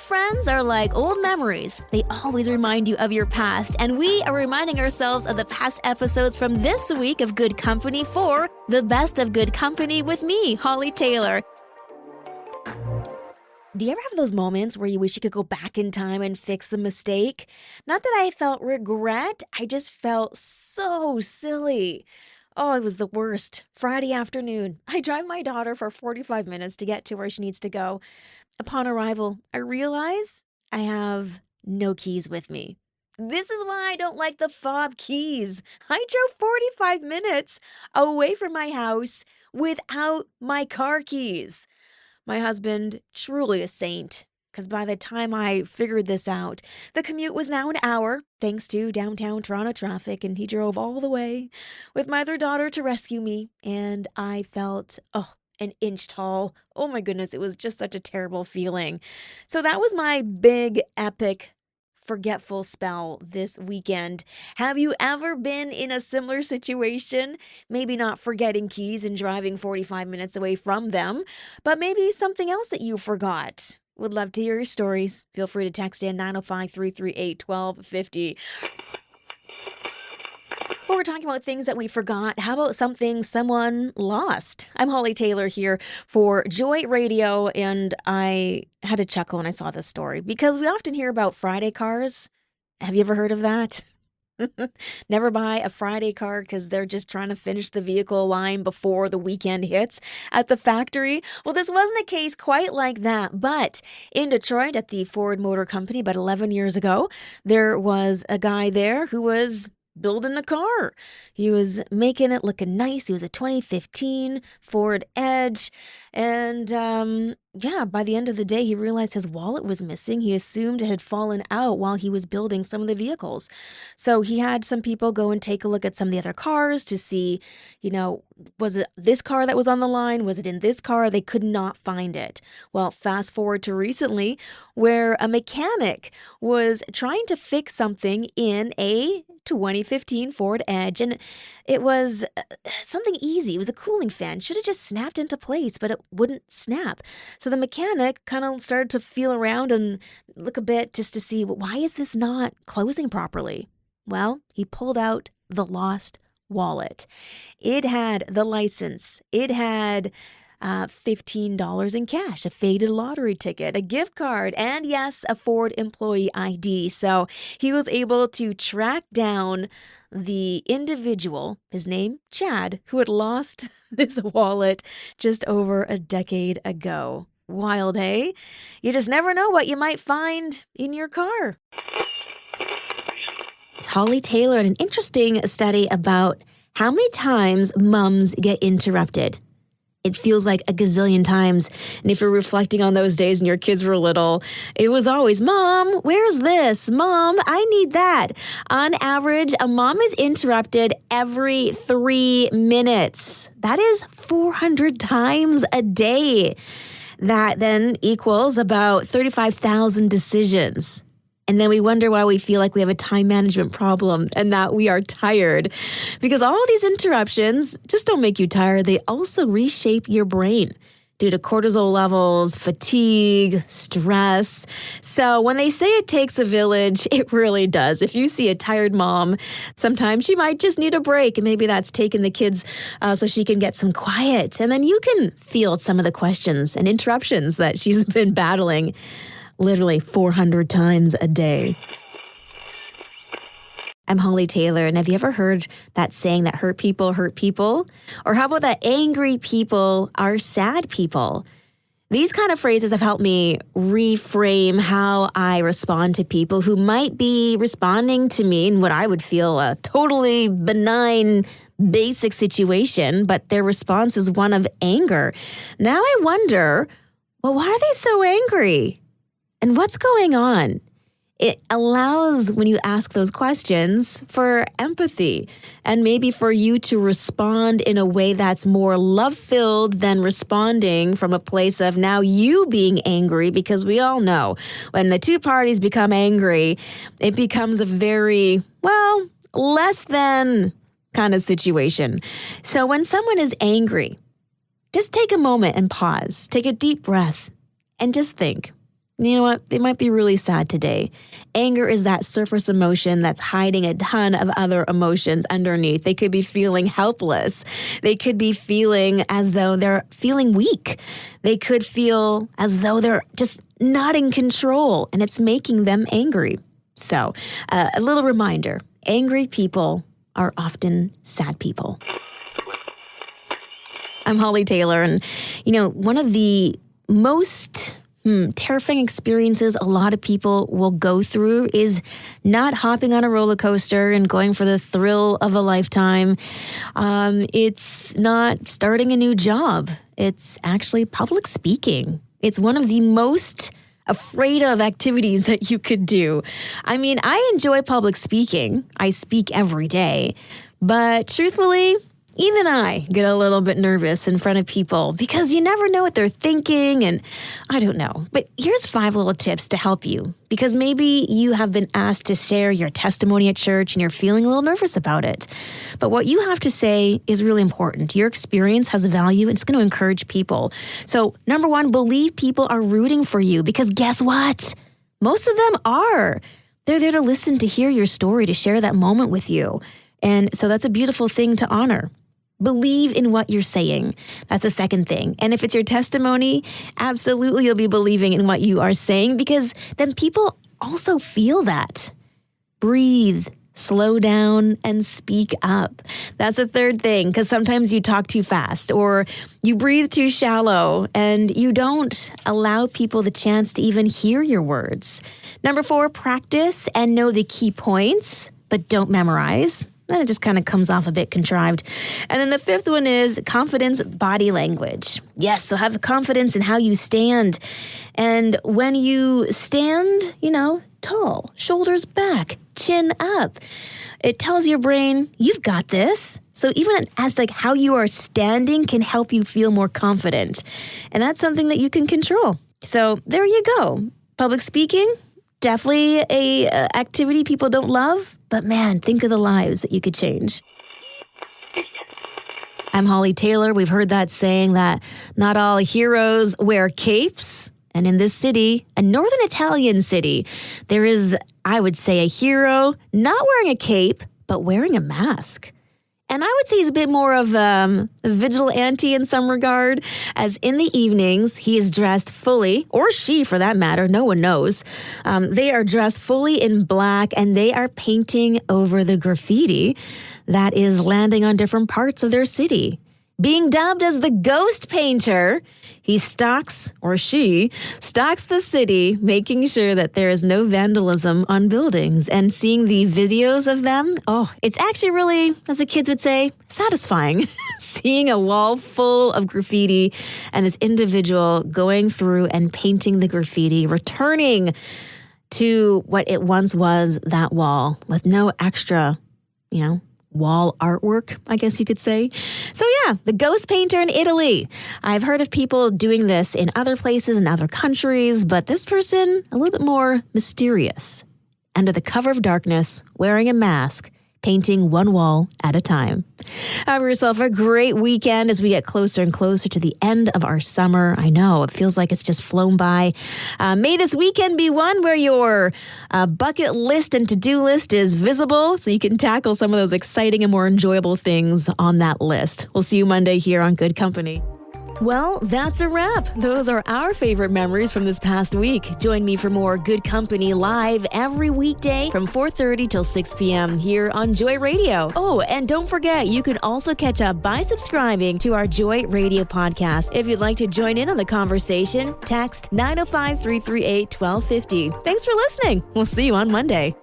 friends are like old memories. They always remind you of your past, and we are reminding ourselves of the past episodes from this week of Good Company for the best of Good Company with me, Hollie Taylor. Do you ever have those moments where you wish you could go back in time and fix the mistake? Not that I felt regret, I just felt so silly. Oh, it was the worst. Friday afternoon, I drive my daughter for 45 minutes to get to where she needs to go. Upon arrival, I realize I have no keys with me. This is why I don't like the fob keys. I drove 45 minutes away from my house without my car keys. My husband, truly a saint, because by the time I figured this out, the commute was now an hour, thanks to downtown Toronto traffic, and he drove all the way with my other daughter to rescue me, and I felt, an inch tall. Oh my goodness, it was just such a terrible feeling. So that was my big, epic, forgetful spell this weekend. Have you ever been in a similar situation? Maybe not forgetting keys and driving 45 minutes away from them, but maybe something else that you forgot. Would love to hear your stories. Feel free to text in 905-338-1250. Well, we're talking about things that we forgot. How about something someone lost? I'm Hollie Taylor here for Joy Radio, and I had a chuckle when I saw this story because we often hear about Friday cars. Have you ever heard of that? Never buy a Friday car because they're just trying to finish the vehicle line before the weekend hits at the factory. Well, this wasn't a case quite like that, but in Detroit at the Ford Motor Company about 11 years ago, there was a guy there who was building a car. He was making it looking nice. He was a 2015 Ford Edge. And by the end of the day, he realized his wallet was missing. He assumed it had fallen out while he was building some of the vehicles. So he had some people go and take a look at some of the other cars to see, was it this car that was on the line? Was it in this car? They could not find it. Well, fast forward to recently where a mechanic was trying to fix something in a 2015 Ford Edge, and it was something easy. It was a cooling fan. Should have just snapped into place, but it wouldn't snap. So the mechanic kind of started to feel around and look a bit just to see, why is this not closing properly? Well, he pulled out the lost wallet. It had the license. It had $15 in cash, a faded lottery ticket, a gift card, and yes, a Ford employee ID. So he was able to track down the individual, his name, Chad, who had lost this wallet just over a decade ago. Wild, hey? You just never know what you might find in your car. It's Hollie Taylor and an interesting study about how many times moms get interrupted. It feels like a gazillion times. And if you're reflecting on those days when your kids were little, it was always, Mom, where's this? Mom, I need that. On average, a mom is interrupted every 3 minutes. That is 400 times a day. That then equals about 35,000 decisions. And then we wonder why we feel like we have a time management problem and that we are tired. Because all these interruptions just don't make you tired. They also reshape your brain due to cortisol levels, fatigue, stress. So when they say it takes a village, it really does. If you see a tired mom, sometimes she might just need a break. And maybe that's taking the kids so she can get some quiet. And then you can field some of the questions and interruptions that she's been battling literally 400 times a day. I'm Hollie Taylor, and have you ever heard that saying that hurt people hurt people? Or how about that angry people are sad people? These kind of phrases have helped me reframe how I respond to people who might be responding to me in what I would feel a totally benign, basic situation, but their response is one of anger. Now I wonder, why are they so angry? And what's going on? It allows, when you ask those questions, for empathy and maybe for you to respond in a way that's more love-filled than responding from a place of now you being angry, because we all know when the two parties become angry, it becomes a very, less than kind of situation. So when someone is angry, just take a moment and pause, take a deep breath, and just think, You know what? They might be really sad today. Anger is that surface emotion that's hiding a ton of other emotions underneath. They could be feeling helpless. They could be feeling as though they're feeling weak. They could feel as though they're just not in control, and it's making them angry. So, a little reminder, angry people are often sad people. I'm Hollie Taylor, and, one of the most terrifying experiences a lot of people will go through is not hopping on a roller coaster and going for the thrill of a lifetime. It's not starting a new job. It's actually public speaking. It's one of the most afraid of activities that you could do. I mean, I enjoy public speaking. I speak every day. But truthfully, even I get a little bit nervous in front of people because you never know what they're thinking, and I don't know. But here's 5 little tips to help you, because maybe you have been asked to share your testimony at church and you're feeling a little nervous about it. But what you have to say is really important. Your experience has value, and it's going to encourage people. So, number 1, believe people are rooting for you, because guess what? Most of them are. They're there to listen, to hear your story, to share that moment with you. And so that's a beautiful thing to honor. Believe in what you're saying. That's the second thing. And if it's your testimony, absolutely you'll be believing in what you are saying, because then people also feel that. Breathe, slow down, and speak up. That's the third thing, because sometimes you talk too fast or you breathe too shallow and you don't allow people the chance to even hear your words. Number 4, practice and know the key points, but don't memorize. Then it just kind of comes off a bit contrived. And then the 5th one is confidence body language. Yes, so have confidence in how you stand. And when you stand, tall, shoulders back, chin up, it tells your brain, you've got this. So even as how you are standing can help you feel more confident. And that's something that you can control. So there you go. Public speaking, definitely a activity people don't love. But man, think of the lives that you could change. I'm Hollie Taylor. We've heard that saying that not all heroes wear capes. And in this city, a northern Italian city, there is, I would say, a hero not wearing a cape, but wearing a mask. And I would say he's a bit more of a vigilante in some regard, as in the evenings, he is dressed fully, or she for that matter, no one knows. They are dressed fully in black, and they are painting over the graffiti that is landing on different parts of their city. Being dubbed as the ghost painter, he stalks, or she stalks the city, making sure that there is no vandalism on buildings. And seeing the videos of them, it's actually really, as the kids would say, satisfying. Seeing a wall full of graffiti and this individual going through and painting the graffiti, returning to what it once was, that wall, with no extra, wall artwork, I guess you could say. So yeah, the ghost painter in Italy. I've heard of people doing this in other places, in other countries, but this person, a little bit more mysterious. Under the cover of darkness, wearing a mask, painting one wall at a time. Have yourself a great weekend as we get closer and closer to the end of our summer. I know, it feels like it's just flown by. May this weekend be one where your bucket list and to-do list is visible so you can tackle some of those exciting and more enjoyable things on that list. We'll see you Monday here on Good Company. Well, that's a wrap. Those are our favorite memories from this past week. Join me for more Good Company live every weekday from 4:30 till 6 p.m. here on Joy Radio. Oh, and don't forget, you can also catch up by subscribing to our Joy Radio podcast. If you'd like to join in on the conversation, text 905-338-1250. Thanks for listening. We'll see you on Monday.